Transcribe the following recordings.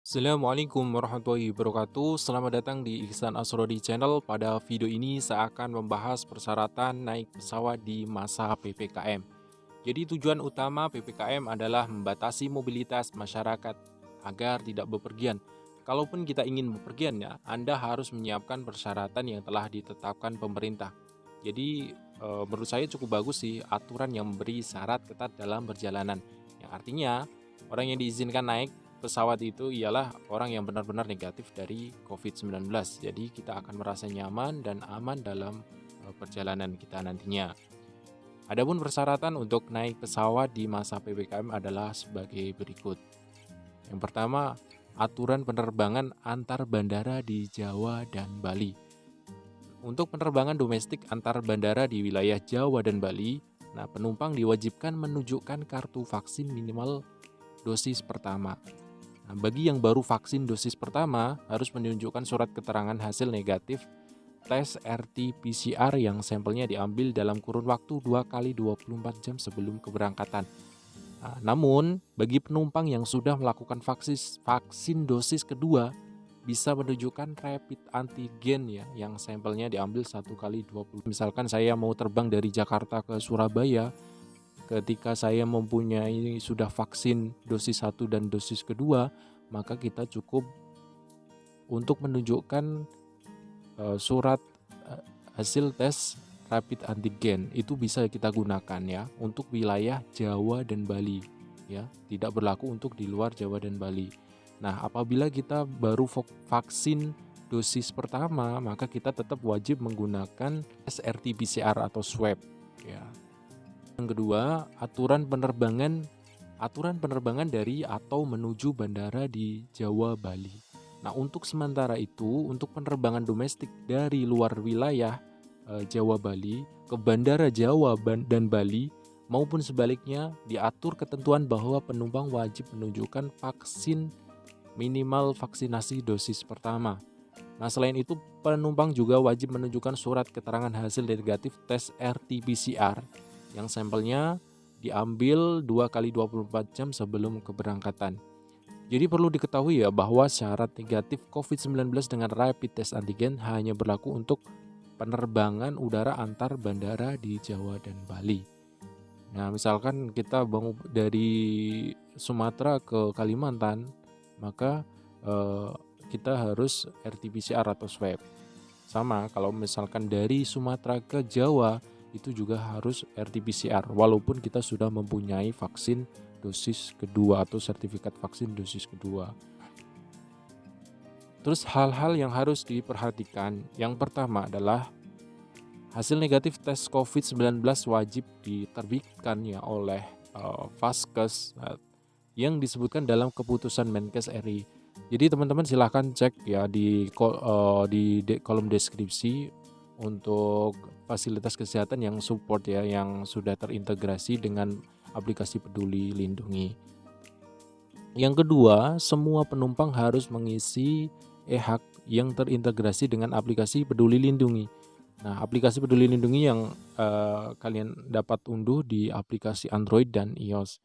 Assalamualaikum warahmatullahi wabarakatuh. Selamat datang di Ihsan Asrodi Channel. Pada video ini saya akan membahas persyaratan naik pesawat di masa PPKM. Jadi tujuan utama PPKM adalah membatasi mobilitas masyarakat agar tidak bepergian. Kalaupun kita ingin bepergian ya, Anda harus menyiapkan persyaratan yang telah ditetapkan pemerintah. Jadi menurut saya cukup bagus sih aturan yang memberi syarat ketat dalam perjalanan. Yang artinya orang yang diizinkan naik pesawat itu ialah orang yang benar-benar negatif dari COVID-19. Jadi kita akan merasa nyaman dan aman dalam perjalanan kita nantinya. Adapun persyaratan untuk naik pesawat di masa PPKM adalah sebagai berikut. Yang pertama, aturan penerbangan antar bandara di Jawa dan Bali. Untuk penerbangan domestik antar bandara di wilayah Jawa dan Bali, penumpang diwajibkan menunjukkan kartu vaksin minimal dosis pertama. Bagi yang baru vaksin dosis pertama, harus menunjukkan surat keterangan hasil negatif tes RT-PCR yang sampelnya diambil dalam kurun waktu 2 kali 24 jam sebelum keberangkatan. Namun, bagi penumpang yang sudah melakukan vaksin dosis kedua, bisa menunjukkan rapid antigen ya, yang sampelnya diambil 1 kali 20. Misalkan saya mau terbang dari Jakarta ke Surabaya, ketika saya mempunyai sudah vaksin dosis 1 dan dosis kedua, maka kita cukup untuk menunjukkan surat hasil tes rapid antigen. Itu bisa kita gunakan ya untuk wilayah Jawa dan Bali ya, tidak berlaku untuk di luar Jawa dan Bali. Nah, apabila kita baru vaksin dosis pertama, maka kita tetap wajib menggunakan tes RT-PCR atau swab ya. Yang kedua, aturan penerbangan dari atau menuju bandara di Jawa, Bali. Nah, untuk sementara itu, untuk penerbangan domestik dari luar wilayah Jawa, Bali ke bandara Jawa dan Bali maupun sebaliknya diatur ketentuan bahwa penumpang wajib menunjukkan vaksin minimal vaksinasi dosis pertama. Nah, selain itu penumpang juga wajib menunjukkan surat keterangan hasil negatif tes RT-PCR yang sampelnya diambil 2 kali 24 jam sebelum keberangkatan. Jadi perlu diketahui ya bahwa syarat negatif COVID-19 dengan rapid test antigen hanya berlaku untuk penerbangan udara antar bandara di Jawa dan Bali. Nah, misalkan kita bangun dari Sumatera ke Kalimantan, maka kita harus RT-PCR atau swab. Sama kalau misalkan dari Sumatera ke Jawa, itu juga harus RT-PCR walaupun kita sudah mempunyai vaksin dosis kedua atau sertifikat vaksin dosis kedua. Terus hal-hal yang harus diperhatikan, yang pertama adalah hasil negatif tes COVID-19 wajib diterbitkan ya oleh Vaskes yang disebutkan dalam keputusan Menkes RI. Jadi teman-teman silahkan cek ya di kolom deskripsi untuk fasilitas kesehatan yang support ya, yang sudah terintegrasi dengan aplikasi Peduli Lindungi. Yang kedua, semua penumpang harus mengisi e-hak yang terintegrasi dengan aplikasi Peduli Lindungi. Nah, aplikasi Peduli Lindungi yang kalian dapat unduh di aplikasi Android dan iOS.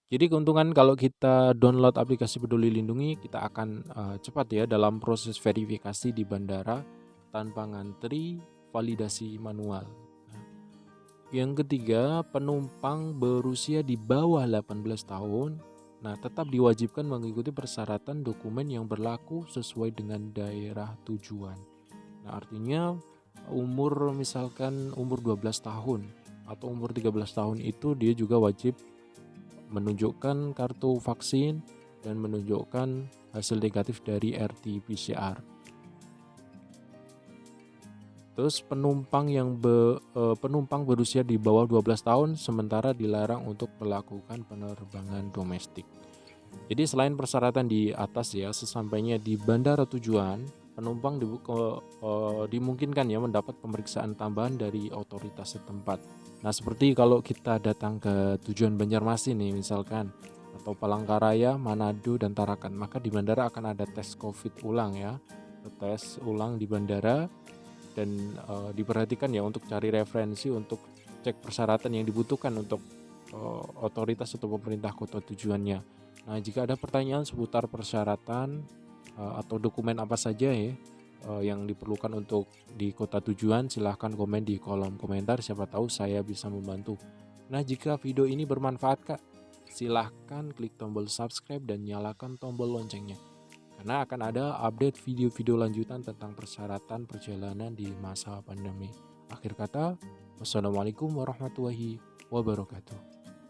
Jadi keuntungan kalau kita download aplikasi Peduli Lindungi, kita akan cepat ya dalam proses verifikasi di bandara tanpa ngantri validasi manual. Yang ketiga, penumpang berusia di bawah 18 tahun, tetap diwajibkan mengikuti persyaratan dokumen yang berlaku sesuai dengan daerah tujuan. Nah, artinya misalkan umur 12 tahun atau umur 13 tahun itu dia juga wajib menunjukkan kartu vaksin dan menunjukkan hasil negatif dari RT-PCR. Terus penumpang berusia di bawah 12 tahun sementara dilarang untuk melakukan penerbangan domestik. Jadi selain persyaratan di atas ya, sesampainya di bandara tujuan, penumpang dimungkinkan ya mendapat pemeriksaan tambahan dari otoritas setempat. Nah, seperti kalau kita datang ke tujuan Banjarmasin nih misalkan, atau Palangkaraya, Manado, dan Tarakan, maka di bandara akan ada tes COVID ulang ya. Tes ulang di bandara dan diperhatikan ya untuk cari referensi untuk cek persyaratan yang dibutuhkan untuk otoritas atau pemerintah kota tujuannya. Nah, jika ada pertanyaan seputar persyaratan atau dokumen apa saja ya yang diperlukan untuk di kota tujuan, silahkan komen di kolom komentar, siapa tahu saya bisa membantu. Nah, jika video ini bermanfaat Kak, silahkan klik tombol subscribe dan nyalakan tombol loncengnya. Karena akan ada update video-video lanjutan tentang persyaratan perjalanan di masa pandemi. Akhir kata, wassalamualaikum warahmatullahi wabarakatuh.